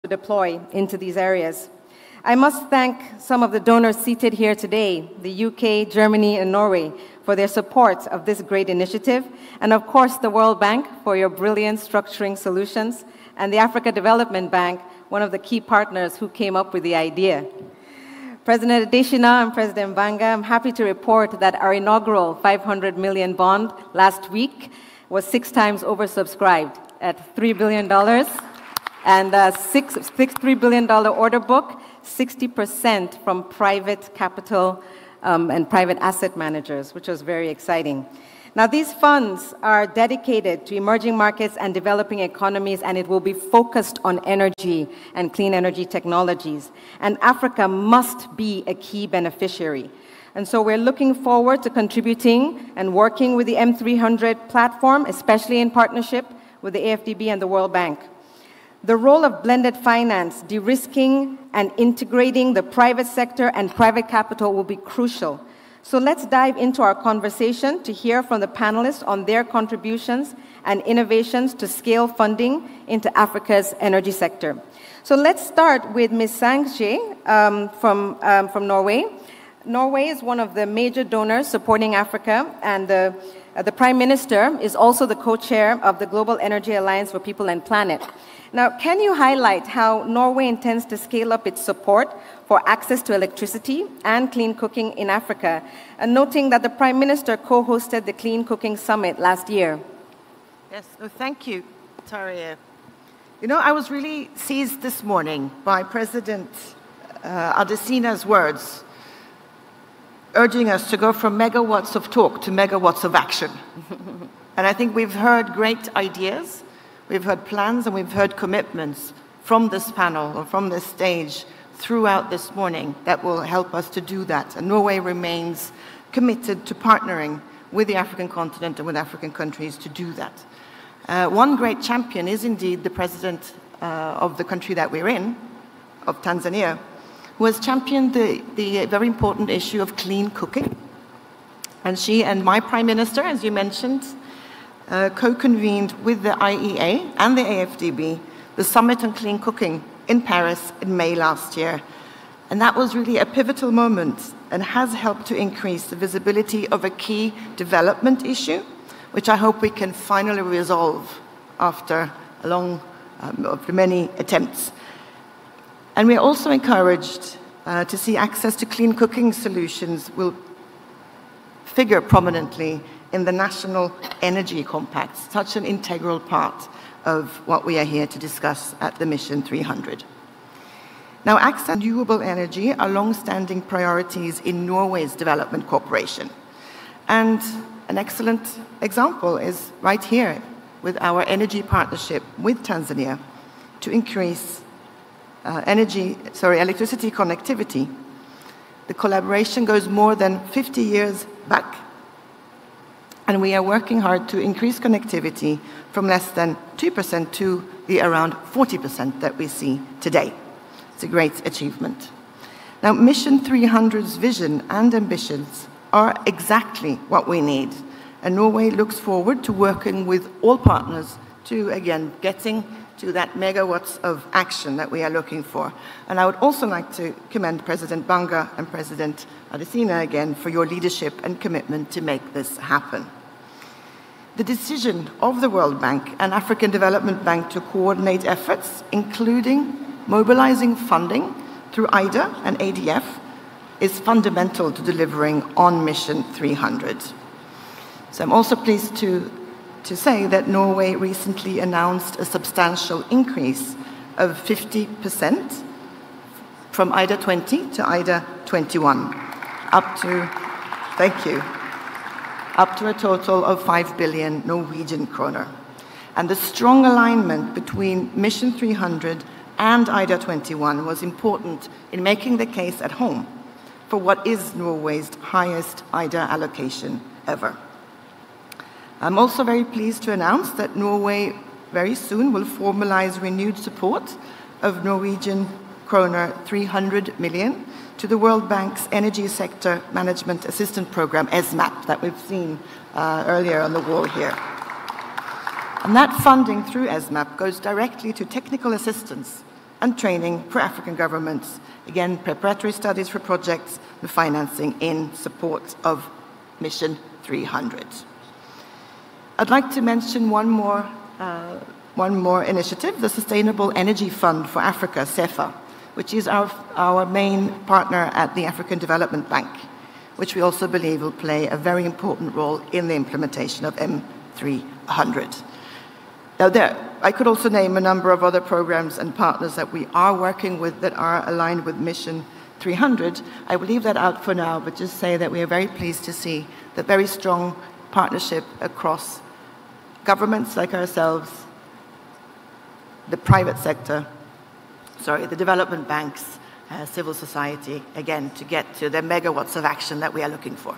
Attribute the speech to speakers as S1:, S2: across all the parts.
S1: to deploy into these areas. I must thank some of the donors seated here today, the UK, Germany, and Norway, for their support of this great initiative, and of course the World Bank for your brilliant structuring solutions, and the Africa Development Bank, one of the key partners who came up with the idea. President Adesina and President Banga, I'm happy to report that our inaugural 500 million bond last week was 6 times oversubscribed at $3 billion, and $3 billion order book, 60% from private capital and private asset managers, which was very exciting. Now, these funds are dedicated to emerging markets and developing economies, and it will be focused on energy and clean energy technologies. And Africa must be a key beneficiary. And so we're looking forward to contributing and working with the M300 platform, especially in partnership with the AFDB and the World Bank. The role of blended finance, de-risking and integrating the private sector and private capital will be crucial. So let's dive into our conversation to hear from the panelists on their contributions and innovations to scale funding into Africa's energy sector. So let's start with Ms. Sangje from Norway. Norway is one of the major donors supporting Africa, and the Prime Minister is also the co-chair of the Global Energy Alliance for People and Planet. Now, can you highlight how Norway intends to scale up its support for access to electricity and clean cooking in Africa, and noting that the Prime Minister co-hosted the Clean Cooking Summit last year?
S2: Yes, thank you, Taria. You know, I was really seized this morning by President Adesina's words, urging us to go from megawatts of talk to megawatts of action. And I think we've heard great ideas, we've heard plans, and we've heard commitments from this panel or from this stage throughout this morning that will help us to do that. And Norway remains committed to partnering with the African continent and with African countries to do that. One great champion is indeed the president of the country that we're in, of Tanzania, who has championed the very important issue of clean cooking. And she and my Prime Minister, as you mentioned, co-convened with the IEA and the AFDB the Summit on Clean Cooking in Paris in May last year. And that was really a pivotal moment and has helped to increase the visibility of a key development issue, which I hope we can finally resolve after many attempts. And we're also encouraged to see access to clean cooking solutions will figure prominently in the National Energy Compact, such an integral part of what we are here to discuss at the Mission 300. Now, access to renewable energy are long-standing priorities in Norway's development cooperation. And an excellent example is right here with our energy partnership with Tanzania to increase electricity connectivity. The collaboration goes more than 50 years back, and we are working hard to increase connectivity from less than 2% to the around 40% that we see today. It's a great achievement. Now, Mission 300's vision and ambitions are exactly what we need, and Norway looks forward to working with all partners to, again, getting to that megawatts of action that we are looking for. And I would also like to commend President Banga and President Adesina again for your leadership and commitment to make this happen. The decision of the World Bank and African Development Bank to coordinate efforts, including mobilizing funding through IDA and ADF, is fundamental to delivering on Mission 300. So I'm also pleased to say that Norway recently announced a substantial increase of 50% from IDA 20 to IDA 21, up to a total of 5 billion Norwegian kroner. And the strong alignment between Mission 300 and IDA 21 was important in making the case at home for what is Norway's highest IDA allocation ever. I'm also very pleased to announce that Norway very soon will formalize renewed support of Norwegian kroner 300 million to the World Bank's Energy Sector Management Assistance Program, ESMAP, that we've seen earlier on the wall here. And that funding through ESMAP goes directly to technical assistance and training for African governments. Again, preparatory studies for projects and financing in support of Mission 300. I'd like to mention one more initiative, the Sustainable Energy Fund for Africa, CEFA, which is our main partner at the African Development Bank, which we also believe will play a very important role in the implementation of M300. Now, I could also name a number of other programs and partners that we are working with that are aligned with Mission 300. I will leave that out for now, but just say that we are very pleased to see the very strong partnership across governments like ourselves, the private sector, the development banks, civil society, again, to get to the megawatts of action that we are looking for.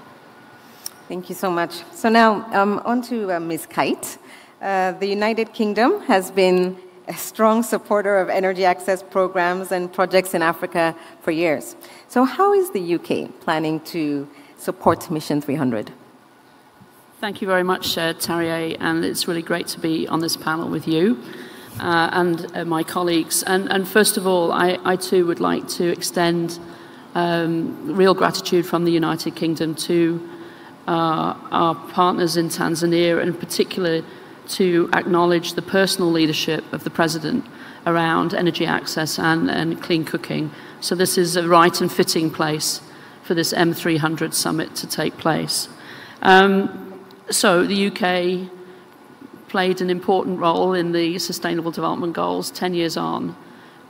S1: Thank you so much. So now, on to Ms. Kite. The United Kingdom has been a strong supporter of energy access programs and projects in Africa for years. So how is the UK planning to support Mission 300?
S3: Thank you very much, Tarier, and it's really great to be on this panel with you and my colleagues. And first of all, I too would like to extend real gratitude from the United Kingdom to our partners in Tanzania, and in particular to acknowledge the personal leadership of the President around energy access and clean cooking. So this is a right and fitting place for this M300 summit to take place. So the UK played an important role in the Sustainable Development Goals 10 years on.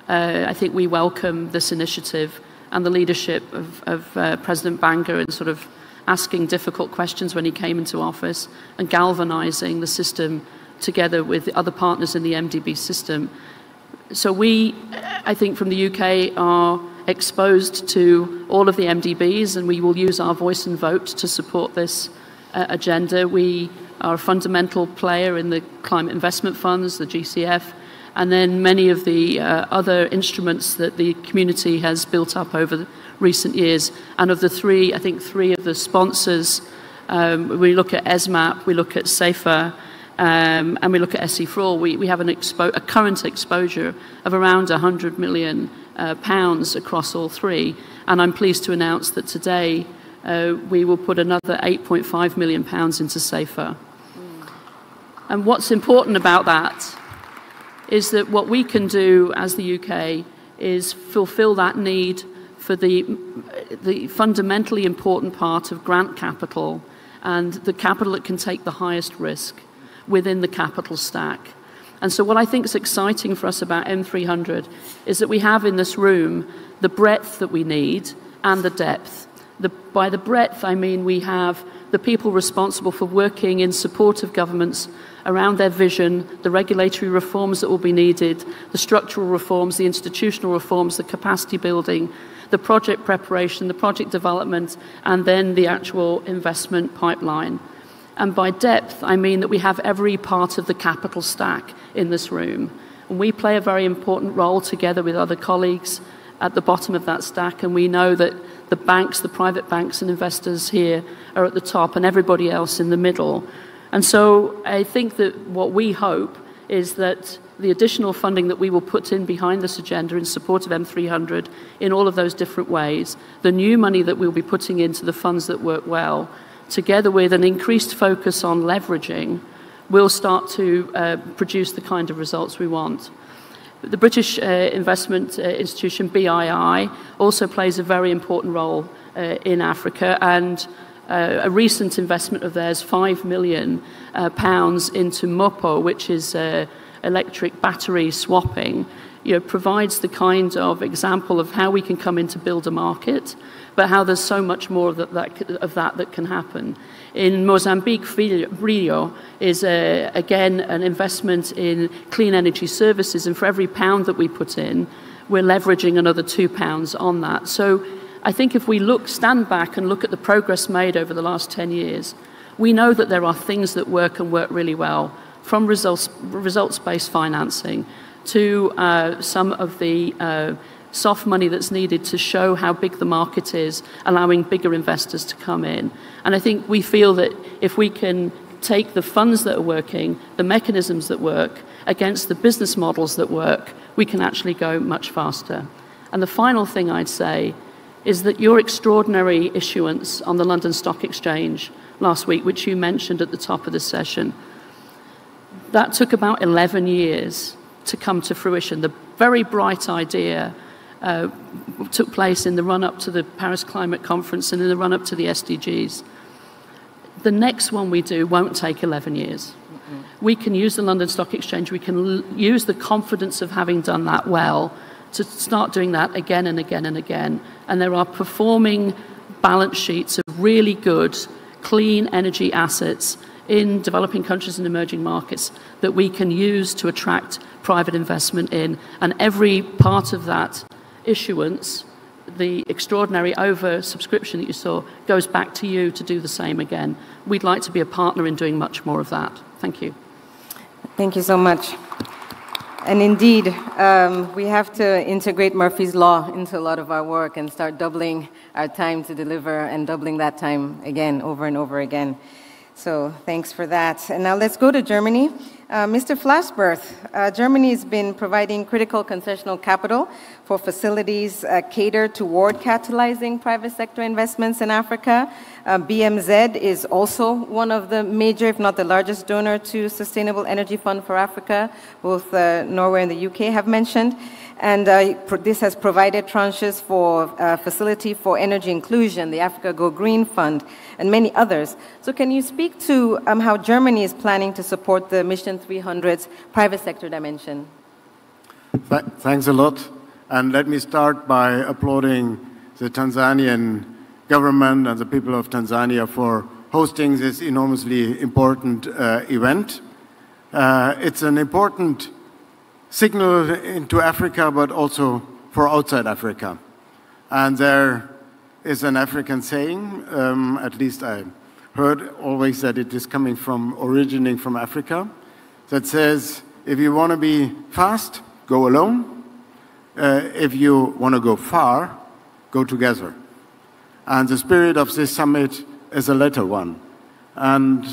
S3: I think we welcome this initiative and the leadership of President Banga in sort of asking difficult questions when he came into office and galvanizing the system together with other partners in the MDB system. So we, I think from the UK, are exposed to all of the MDBs, and we will use our voice and vote to support this agenda. We are a fundamental player in the climate investment funds, the GCF, and then many of the other instruments that the community has built up over the recent years. And of the three, I think three of the sponsors, we look at ESMAP, we look at SAFER, and we look at SE4, we have a current exposure of around £100 million across all three. And I'm pleased to announce that today we will put another £8.5 million into SAFER. And what's important about that is that what we can do as the UK is fulfill that need for the fundamentally important part of grant capital and the capital that can take the highest risk within the capital stack. And so what I think is exciting for us about M300 is that we have in this room the breadth that we need and the depth. By the breadth, I mean we have the people responsible for working in support of governments around their vision, the regulatory reforms that will be needed, the structural reforms, the institutional reforms, the capacity building, the project preparation, the project development, and then the actual investment pipeline. And by depth, I mean that we have every part of the capital stack in this room. And we play a very important role together with other colleagues at the bottom of that stack, and we know that the banks, the private banks and investors here are at the top and everybody else in the middle. And so I think that what we hope is that the additional funding that we will put in behind this agenda in support of M300 in all of those different ways, the new money that we'll be putting into the funds that work well, together with an increased focus on leveraging, will start to produce the kind of results we want. The British investment institution, BII, also plays a very important role in Africa, and a recent investment of theirs, £5 million into MOPO, which is electric battery swapping, provides the kind of example of how we can come in to build a market, but how there's so much more of that can happen. In Mozambique, Rio is, again, an investment in clean energy services, and for every pound that we put in, we're leveraging another £2 on that. So I think if we stand back and look at the progress made over the last 10 years, we know that there are things that work and work really well, from results-based financing to some of the soft money that's needed to show how big the market is, allowing bigger investors to come in. And I think we feel that if we can take the funds that are working, the mechanisms that work, against the business models that work, we can actually go much faster. And the final thing I'd say is that your extraordinary issuance on the London Stock Exchange last week, which you mentioned at the top of the session, that took about 11 years to come to fruition. The very bright idea took place in the run-up to the Paris Climate Conference and in the run-up to the SDGs. The next one we do won't take 11 years. We can use the London Stock Exchange, we can use the confidence of having done that well to start doing that again and again and again. And there are performing balance sheets of really good, clean energy assets in developing countries and emerging markets that we can use to attract private investment in. And every part of that issuance, the extraordinary oversubscription that you saw, goes back to you to do the same again. We'd like to be a partner in doing much more of that. Thank you.
S1: Thank you so much. And indeed, we have to integrate Murphy's Law into a lot of our work and start doubling our time to deliver and doubling that time again, over and over again. So thanks for that. And now let's go to Germany. Mr. Flashberth, Germany has been providing critical concessional capital for facilities catered toward catalyzing private sector investments in Africa. BMZ is also one of the major, if not the largest donor to Sustainable Energy Fund for Africa. Both Norway and the UK have mentioned. And this has provided tranches for Facility for Energy Inclusion, the Africa Go Green Fund, and many others. So can you speak to how Germany is planning to support the Mission 300's private sector dimension?
S4: Thanks a lot. And let me start by applauding the Tanzanian government and the people of Tanzania for hosting this enormously important event. It's an important signal into Africa, but also for outside Africa. And there is an African saying, at least I heard always that it is originating from Africa, that says, if you want to be fast, go alone. If you want to go far, go together. And the spirit of this summit is a latter one. And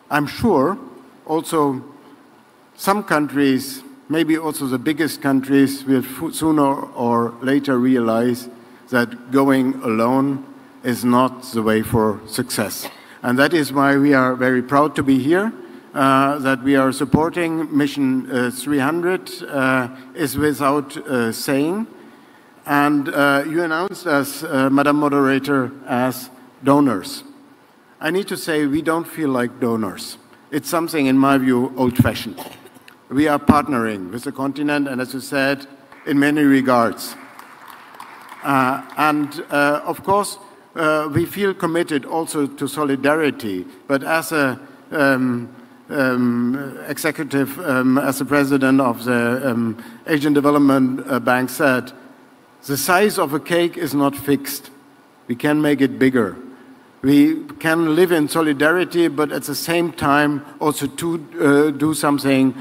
S4: I'm sure also some countries, maybe also the biggest countries, will sooner or later realize that going alone is not the way for success. And that is why we are very proud to be here, that we are supporting Mission 300 is without saying. And you announced us, Madam Moderator, as donors. I need to say we don't feel like donors. It's something, in my view, old-fashioned. We are partnering with the continent, and as you said, in many regards. Of course, we feel committed also to solidarity, but as a executive, as the president of the Asian Development Bank said, the size of a cake is not fixed. We can make it bigger. We can live in solidarity, but at the same time also to do something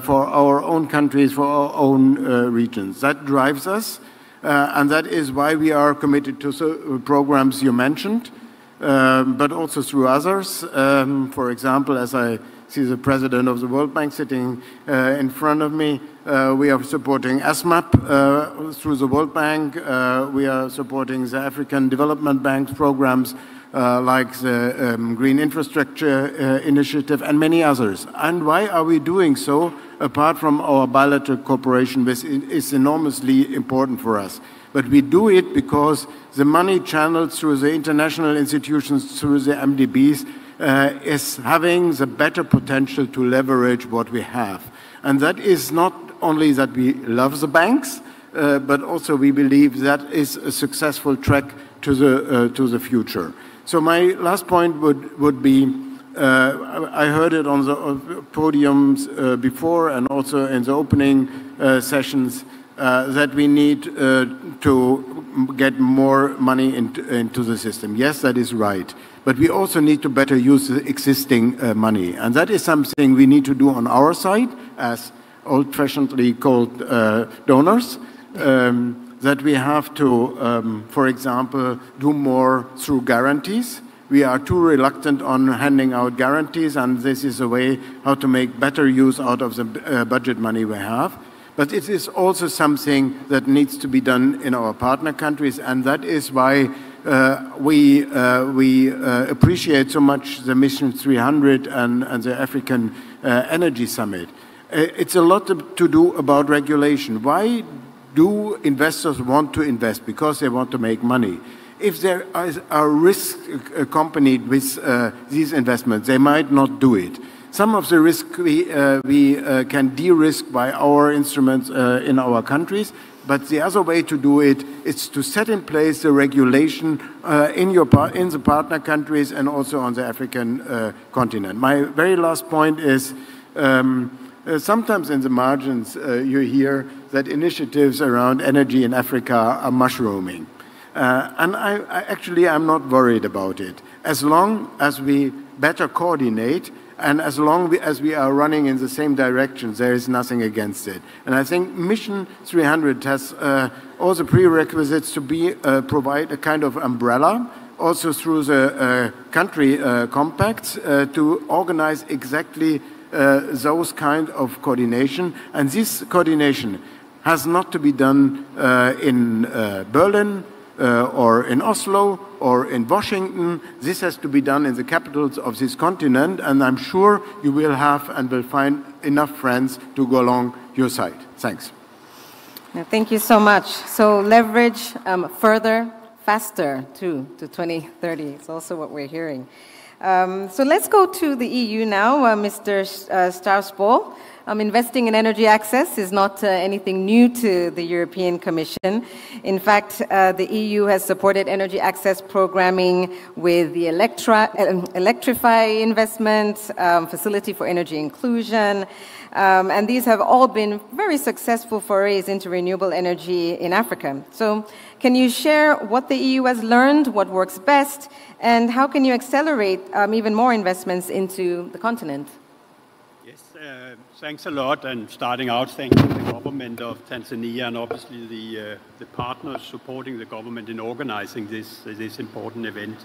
S4: for our own countries, for our own regions. That drives us, and that is why we are committed to programs you mentioned, but also through others. For example, as I see the president of the World Bank sitting in front of me, we are supporting ASMAP through the World Bank. We are supporting the African Development Bank's programs like the Green Infrastructure Initiative and many others. And why are we doing so, apart from our bilateral cooperation, which is enormously important for us? But we do it because the money channeled through the international institutions, through the MDBs, is having the better potential to leverage what we have. And that is not only that we love the banks, but also we believe that is a successful track to the future. So my last point would be, I heard it on the podiums before and also in the opening sessions, that we need to get more money into the system. Yes, that is right. But we also need to better use the existing money. And that is something we need to do on our side, as old-fashionedly called donors, that we have to, for example, do more through guarantees. We are too reluctant on handing out guarantees, and this is a way how to make better use out of the budget money we have. But it is also something that needs to be done in our partner countries, and that is why we appreciate so much the Mission 300 and the African Energy Summit. It's a lot to do about regulation. Why do investors want to invest? Because they want to make money. If there are risks accompanied with these investments, they might not do it. Some of the risk we can de-risk by our instruments in our countries, but the other way to do it is to set in place the regulation in the partner countries and also on the African continent. My very last point is sometimes in the margins you hear that initiatives around energy in Africa are mushrooming. And I'm not worried about it. As long as we better coordinate and as long as we are running in the same direction, there is nothing against it. And I think Mission 300 has all the prerequisites to provide a kind of umbrella, also through the country compacts, to organize exactly those kind of coordination. And this coordination has not to be done in Berlin, or in Oslo, or in Washington. This has to be done in the capitals of this continent, and I'm sure you will have and will find enough friends to go along your side. Thanks.
S1: Thank you so much. So leverage further, faster to 2030. It's also what we're hearing. So let's go to the EU now, Mr. Strauss-Bohl. Investing in energy access is not anything new to the European Commission. In fact, the EU has supported energy access programming with the Electrify investment, Facility for Energy Inclusion, and these have all been very successful forays into renewable energy in Africa. So can you share what the EU has learned, what works best, and how can you accelerate even more investments into the continent?
S5: Thanks a lot, and starting out, thanking the government of Tanzania and obviously the partners supporting the government in organizing this important event.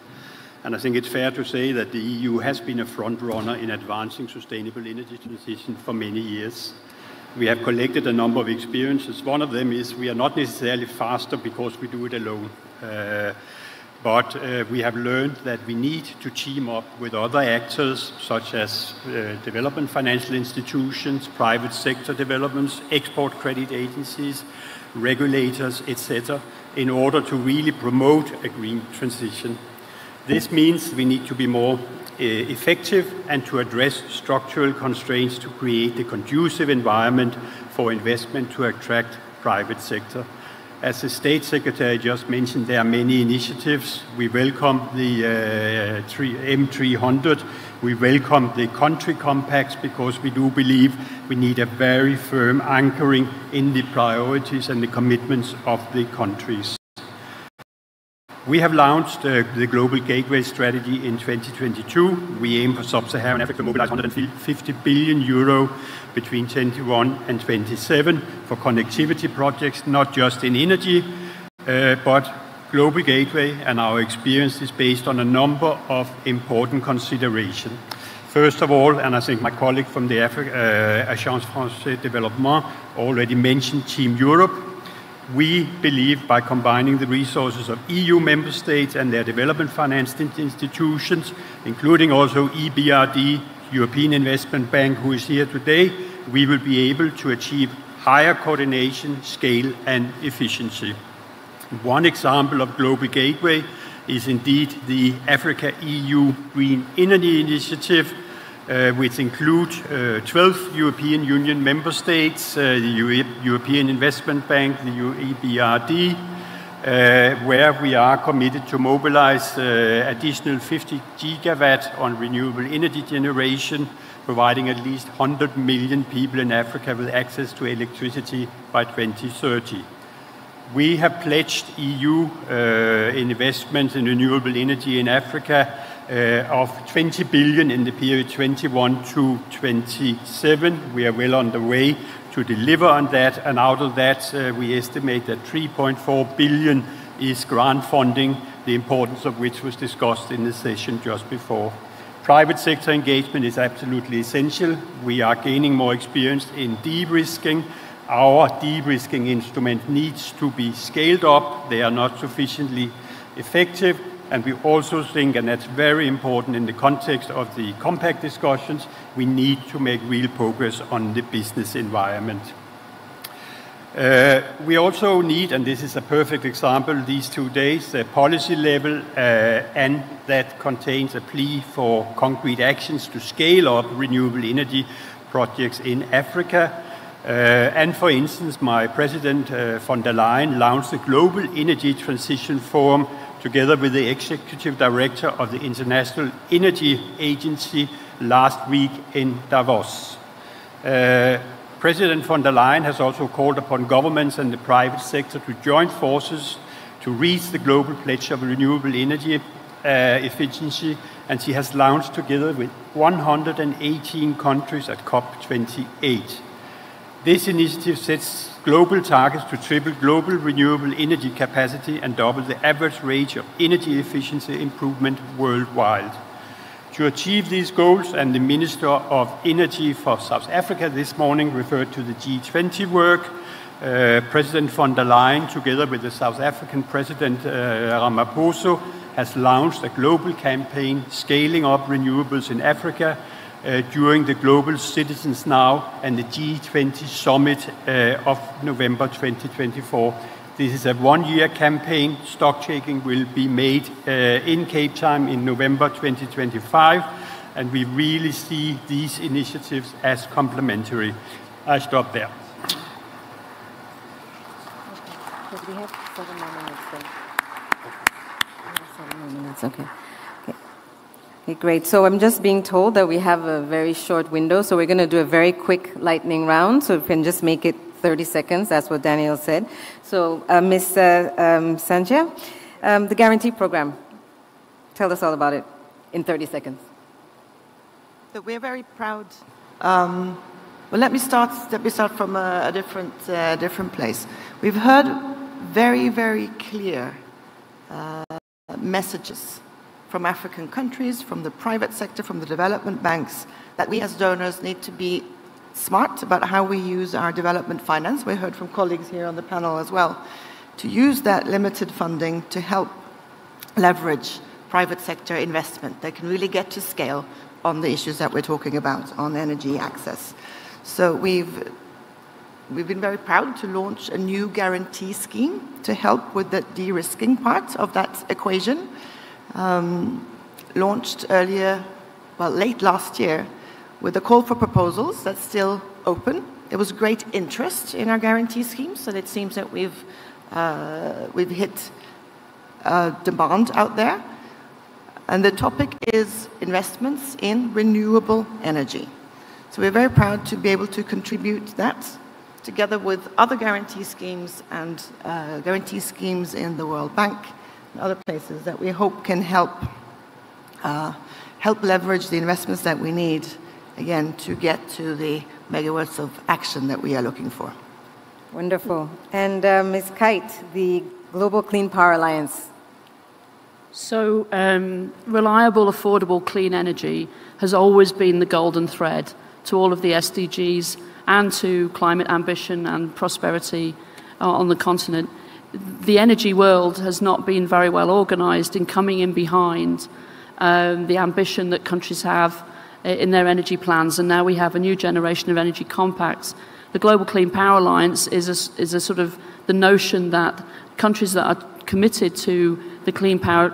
S5: And I think it's fair to say that the EU has been a front runner in advancing sustainable energy transition for many years. We have collected a number of experiences. One of them is we are not necessarily faster because we do it alone. But we have learned that we need to team up with other actors, such as development financial institutions, private sector developments, export credit agencies, regulators, etc., in order to really promote a green transition. This means we need to be more effective and to address structural constraints to create a conducive environment for investment to attract private sector. As the State Secretary just mentioned, there are many initiatives. We welcome the M300. We welcome the country compacts because we do believe we need a very firm anchoring in the priorities and the commitments of the countries. We have launched the Global Gateway Strategy in 2022. We aim for Sub-Saharan Africa to mobilize 150 billion euro between 2021 and 2027 for connectivity projects, not just in energy, but Global Gateway and our experience is based on a number of important considerations. First of all, and I think my colleague from the Agence Française Développement already mentioned Team Europe, we believe by combining the resources of EU member states and their development finance institutions, including also EBRD, European Investment Bank, who is here today, we will be able to achieve higher coordination, scale, and efficiency. One example of Global Gateway is indeed the Africa-EU Green Energy Initiative, which includes 12 European Union member states, the European Investment Bank, the EBRD, where we are committed to mobilize additional 50 gigawatt on renewable energy generation, providing at least 100 million people in Africa with access to electricity by 2030. We have pledged EU investments in renewable energy in Africa of 20 billion in the period 21 to 27. We are well on the way to deliver on that, and out of that we estimate that 3.4 billion is grant funding, the importance of which was discussed in the session just before. Private sector engagement is absolutely essential. We are gaining more experience in de-risking our de-risking instrument needs to be scaled up. They are not sufficiently effective. And we also think, and that's very important in the context of the compact discussions, we need to make real progress on the business environment. We also need, and this is a perfect example these 2 days, a policy level, and that contains a plea for concrete actions to scale up renewable energy projects in Africa. And for instance, my President von der Leyen launched the Global Energy Transition Forum together with the Executive Director of the International Energy Agency last week in Davos. President von der Leyen has also called upon governments and the private sector to join forces to reach the global pledge of renewable energy efficiency, and she has launched together with 118 countries at COP28. This initiative sets global targets to triple global renewable energy capacity and double the average rate of energy efficiency improvement worldwide. To achieve these goals, and the Minister of Energy for South Africa this morning referred to the G20 work, President von der Leyen, together with the South African President Ramaphosa, has launched a global campaign scaling up renewables in Africa during the Global Citizens Now and the G20 Summit of November 2024. This is a one-year campaign. Stock taking will be made in Cape Town in November 2025, and we really see these initiatives as complementary. I stop there.
S1: We have 7 more minutes then. We have 7 more minutes, okay. Okay, great. So I'm just being told that we have a very short window, so we're going to do a very quick lightning round, so we can just make it 30 seconds. That's what Daniel said. So, Ms. Sanjay, the Guarantee Program, tell us all about it in 30 seconds.
S2: So we're very proud. Well, let me start from a different place. We've heard very, very clear messages from African countries, from the private sector, from the development banks, that we as donors need to be smart about how we use our development finance. We heard from colleagues here on the panel as well, to use that limited funding to help leverage private sector investment that can really get to scale on the issues that we're talking about on energy access. So we've been very proud to launch a new guarantee scheme to help with the de-risking part of that equation. Launched earlier, well, late last year, with a call for proposals that's still open. There was great interest in our guarantee scheme, so it seems that we've hit demand out there. And the topic is investments in renewable energy. So we're very proud to be able to contribute that together with other guarantee schemes and guarantee schemes in the World Bank and other places that we hope can help leverage the investments that we need, again, to get to the megawatts of action that we are looking for.
S1: Wonderful. And Ms. Kite, the Global Clean Power Alliance.
S3: So reliable, affordable, clean energy has always been the golden thread to all of the SDGs and to climate ambition and prosperity on the continent. The energy world has not been very well organized in coming in behind the ambition that countries have in their energy plans, and now we have a new generation of energy compacts. The Global Clean Power Alliance is a sort of the notion that countries that are committed to the clean power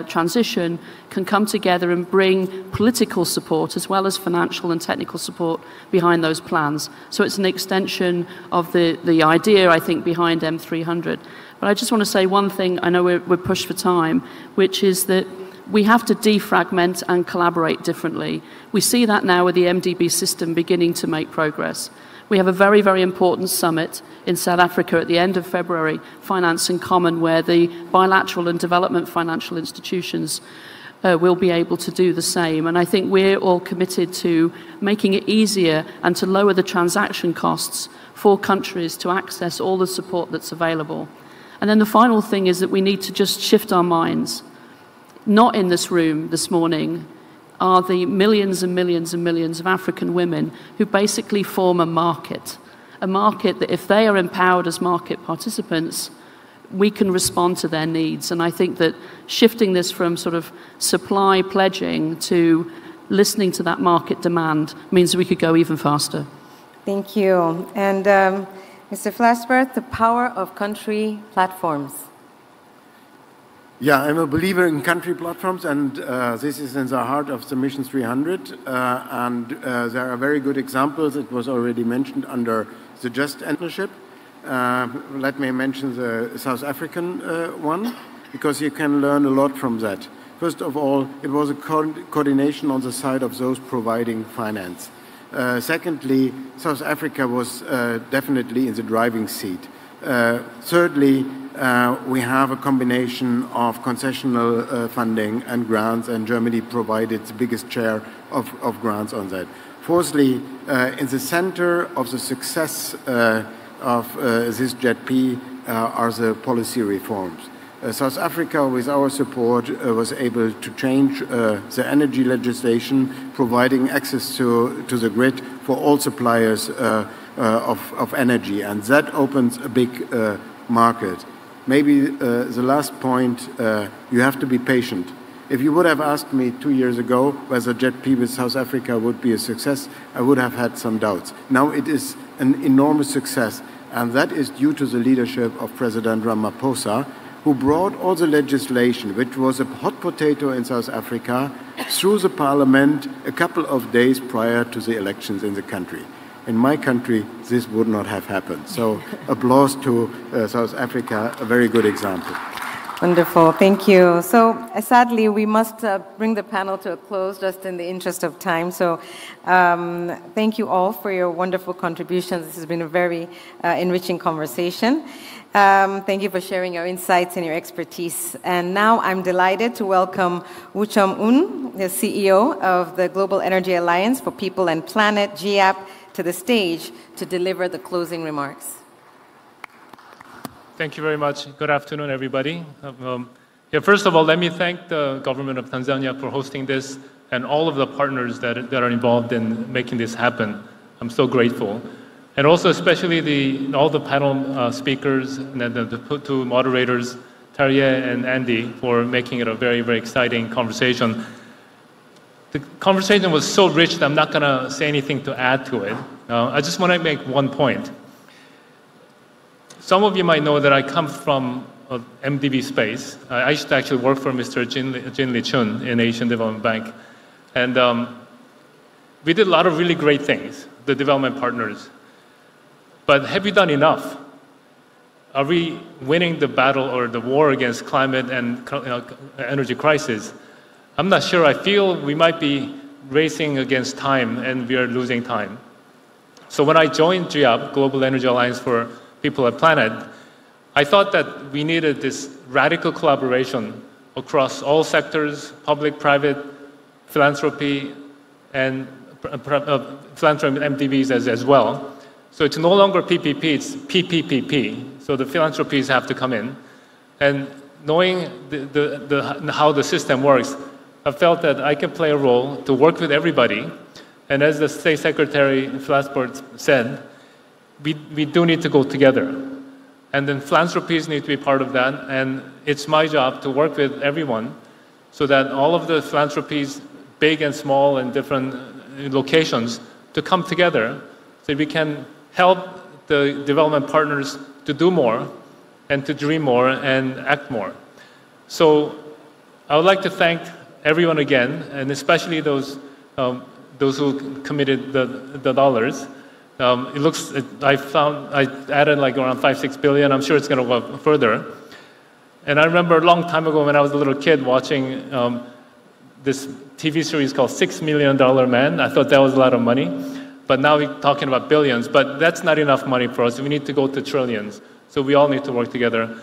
S3: transition can come together and bring political support as well as financial and technical support behind those plans. So it's an extension of the idea, I think, behind M300. But I just want to say one thing, I know we're pushed for time, which is that we have to defragment and collaborate differently. We see that now with the MDB system beginning to make progress. We have a very, very important summit in South Africa at the end of February, Finance in Common, where the bilateral and development financial institutions will be able to do the same. And I think we're all committed to making it easier and to lower the transaction costs for countries to access all the support that's available. And then the final thing is that we need to just shift our minds. Not in this room this morning are the millions and millions and millions of African women who basically form a market. a market that if they are empowered as market participants, we can respond to their needs. And I think that shifting this from sort of supply pledging to listening to that market demand means we could go even faster.
S1: Thank you. And Mr. Flasberth, the power of country platforms.
S4: Yeah, I'm a believer in country platforms, and this is in the heart of the Mission 300. There are very good examples. It was already mentioned under the Just Partnership. Let me mention the South African one, because you can learn a lot from that. First of all, it was a coordination on the side of those providing finance. Secondly, South Africa was definitely in the driving seat. Thirdly, we have a combination of concessional funding and grants, and Germany provided the biggest share of grants on that. Fourthly, in the center of the success of this JETP are the policy reforms. South Africa, with our support, was able to change the energy legislation, providing access to the grid for all suppliers of energy, and that opens a big market. Maybe the last point, you have to be patient. If you would have asked me 2 years ago whether JETP with South Africa would be a success, I would have had some doubts. Now it is an enormous success, and that is due to the leadership of President Ramaphosa, who brought all the legislation, which was a hot potato in South Africa, through the parliament a couple of days prior to the elections in the country. In my country, this would not have happened. So applause to South Africa, a very good example.
S1: Wonderful, thank you. So sadly, we must bring the panel to a close just in the interest of time. So thank you all for your wonderful contributions. This has been a very enriching conversation. Thank you for sharing your insights and your expertise. And now I'm delighted to welcome Woo-Chum Un, the CEO of the Global Energy Alliance for People and Planet, GIAP, to the stage to deliver the closing remarks.
S6: Thank you very much. Good afternoon, everybody. First of all, let me thank the government of Tanzania for hosting this and all of the partners that are involved in making this happen. I'm so grateful. And also especially all the panel speakers and the two moderators, Tarje and Andy, for making it a very, very exciting conversation. The conversation was so rich that I'm not going to say anything to add to it. I just want to make one point. Some of you might know that I come from MDB space. I used to actually work for Mr. Jin Chun in Asian Development Bank. And we did a lot of really great things, the development partners. But have we done enough? Are we winning the battle or the war against climate and energy crisis? I'm not sure. I feel we might be racing against time and we are losing time. So when I joined GIAP, Global Energy Alliance for People and Planet, I thought that we needed this radical collaboration across all sectors, public, private, philanthropy, and philanthropy MDBs as well. So it's no longer PPP, it's PPPP. So the philanthropies have to come in. And knowing how the system works, I felt that I can play a role to work with everybody. And as the State Secretary Flasberth said, we do need to go together. And then philanthropies need to be part of that. And it's my job to work with everyone so that all of the philanthropies, big and small and different locations, to come together so we can help the development partners to do more and to dream more and act more. So I would like to thank everyone again, and especially those who committed the dollars. I added like around 5-6 billion. I'm sure it's going to go up further. And I remember a long time ago when I was a little kid watching this TV series called $6 Million Man. I thought that was a lot of money. But now we're talking about billions. But that's not enough money for us. We need to go to trillions. So we all need to work together.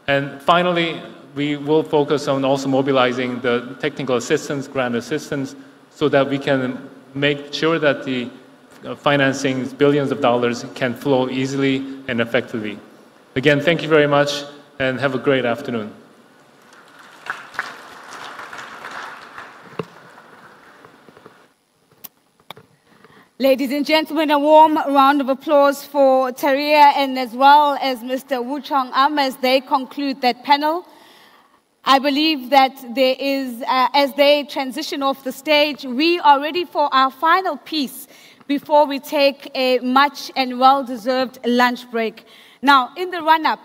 S6: And finally, we will focus on also mobilizing the technical assistance, grant assistance, so that we can make sure that the financing, billions of dollars, can flow easily and effectively. Again, thank you very much, and have a great afternoon.
S7: Ladies and gentlemen, a warm round of applause for Taria and as well as Mr. Wu Chong Am as they conclude that panel. I believe that there is, as they transition off the stage, we are ready for our final piece before we take a much and well-deserved lunch break. Now, in the run-up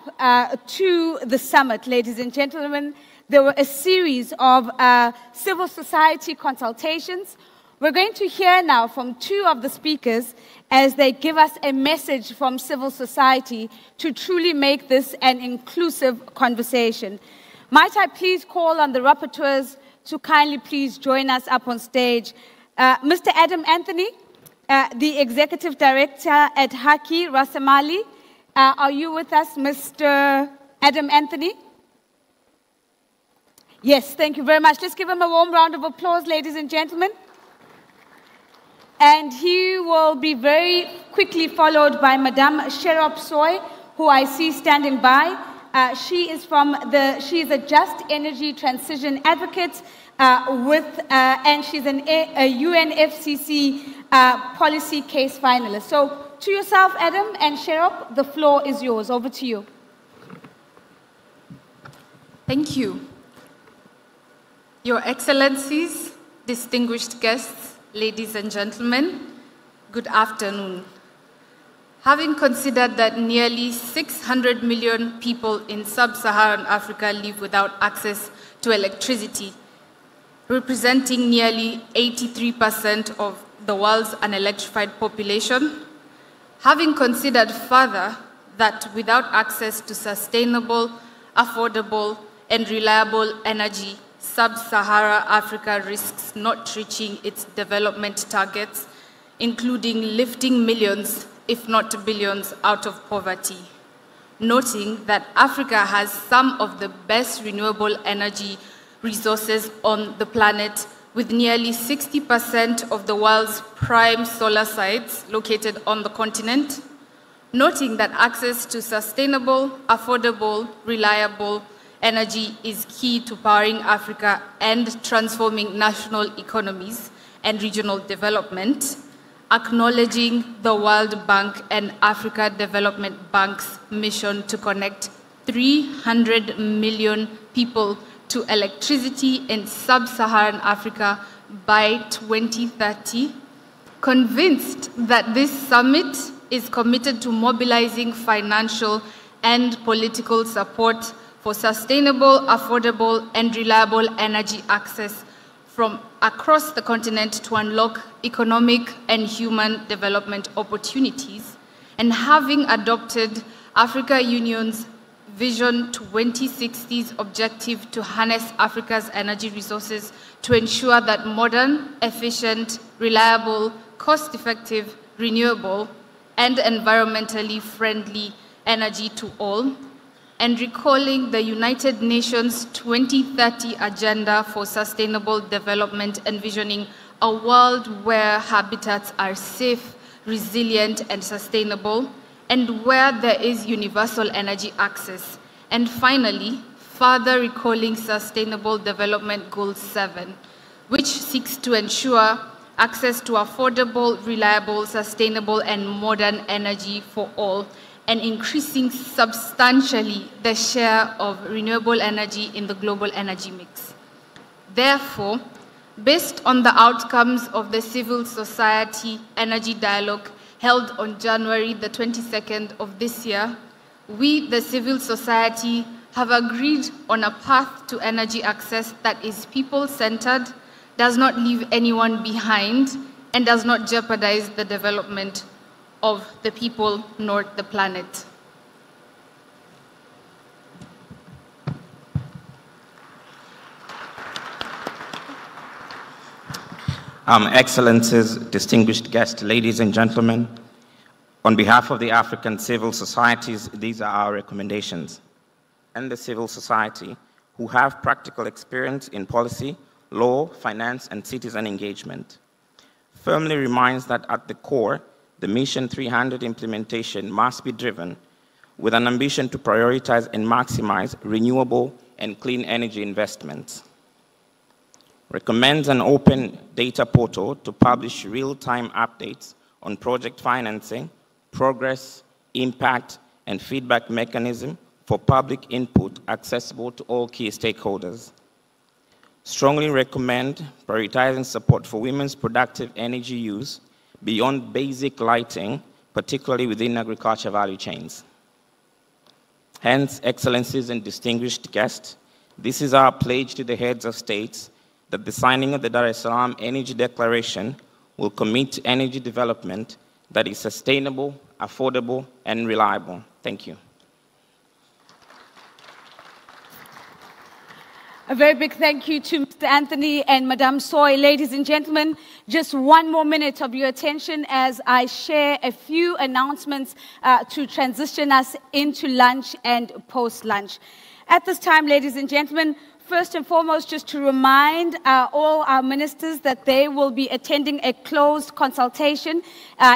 S7: to the summit, ladies and gentlemen, there were a series of civil society consultations. We're going to hear now from two of the speakers as they give us a message from civil society to truly make this an inclusive conversation. Might I please call on the rapporteurs to kindly please join us up on stage. Mr. Adam Anthony, the Executive Director at Haki Rasamali. Are you with us, Mr. Adam Anthony? Yes, thank you very much. Let's give him a warm round of applause, ladies and gentlemen. And he will be very quickly followed by Madame Sherop Soy, who I see standing by. She is a Just Energy Transition Advocate and she's a UNFCCC policy case finalist. So to yourself, Adam and Sherop, the floor is yours. Over to you.
S8: Thank you. Your Excellencies, distinguished guests, ladies and gentlemen, good afternoon. Having considered that nearly 600 million people in sub-Saharan Africa live without access to electricity, representing nearly 83% of the world's unelectrified population, having considered further that without access to sustainable, affordable, and reliable energy, Sub-Saharan Africa risks not reaching its development targets, including lifting millions, if not billions, out of poverty. Noting that Africa has some of the best renewable energy resources on the planet, with nearly 60% of the world's prime solar sites located on the continent. Noting that access to sustainable, affordable, reliable energy is key to powering Africa and transforming national economies and regional development, acknowledging the World Bank and Africa Development Bank's mission to connect 300 million people to electricity in sub-Saharan Africa by 2030, convinced that this summit is committed to mobilizing financial and political support for sustainable, affordable, and reliable energy access from across the continent to unlock economic and human development opportunities, and having adopted Africa Union's Vision 2060's objective to harness Africa's energy resources to ensure that modern, efficient, reliable, cost-effective, renewable, and environmentally friendly energy to all, and recalling the United Nations 2030 Agenda for Sustainable Development, envisioning a world where habitats are safe, resilient, and sustainable, and where there is universal energy access. And finally, further recalling Sustainable Development Goal 7, which seeks to ensure access to affordable, reliable, sustainable, and modern energy for all, and increasing substantially the share of renewable energy in the global energy mix. Therefore, based on the outcomes of the civil society energy dialogue held on January the 22nd of this year, we, the civil society, have agreed on a path to energy access that is people-centered, does not leave anyone behind, and does not jeopardize the development of the people nor the planet.
S9: Excellencies, distinguished guests, ladies and gentlemen, on behalf of the African civil societies, these are our recommendations. And the civil society, who have practical experience in policy, law, finance, and citizen engagement, firmly reminds that at the core, the Mission 300 implementation must be driven with an ambition to prioritize and maximize renewable and clean energy investments. Recommends an open data portal to publish real-time updates on project financing, progress, impact, and feedback mechanism for public input accessible to all key stakeholders. Strongly recommend prioritizing support for women's productive energy use beyond basic lighting, particularly within agriculture value chains. Hence, Excellencies and distinguished guests, this is our pledge to the heads of states that the signing of the Dar es Salaam Energy Declaration will commit to energy development that is sustainable, affordable, and reliable. Thank you.
S7: A very big thank you to Mr. Anthony and Madame Soy. Ladies and gentlemen, just one more minute of your attention as I share a few announcements to transition us into lunch and post-lunch. At this time, ladies and gentlemen, first and foremost, just to remind all our ministers that they will be attending a closed consultation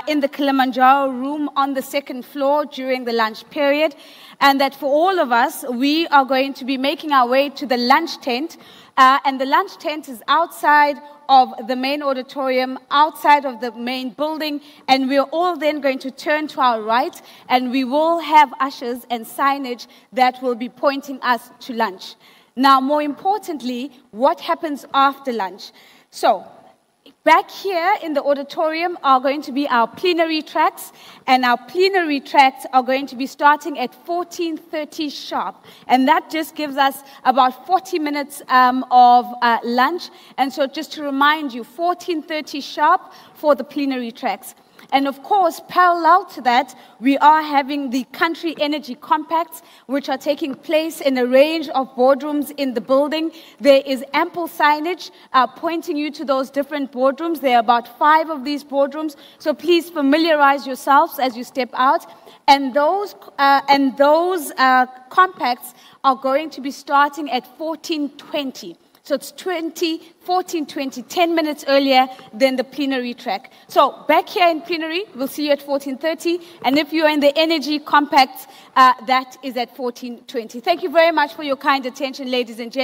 S7: in the Kilimanjaro room on the second floor during the lunch period. And that for all of us, we are going to be making our way to the lunch tent. And the lunch tent is outside of the main auditorium, outside of the main building. And we're all then going to turn to our right. And we will have ushers and signage that will be pointing us to lunch. Now, more importantly, what happens after lunch? So, back here in the auditorium are going to be our plenary tracks, and our plenary tracks are going to be starting at 14:30 sharp. And that just gives us about 40 minutes of lunch. And so just to remind you, 14:30 sharp for the plenary tracks. And of course, parallel to that, we are having the country energy compacts, which are taking place in a range of boardrooms in the building. There is ample signage pointing you to those different boardrooms. There are about 5 of these boardrooms, so please familiarize yourselves as you step out. And those compacts are going to be starting at 14:20. So it's 14:20, 10 minutes earlier than the plenary track. So back here in plenary, we'll see you at 14:30. And if you're in the energy compact, that is at 14:20. Thank you very much for your kind attention, ladies and gentlemen.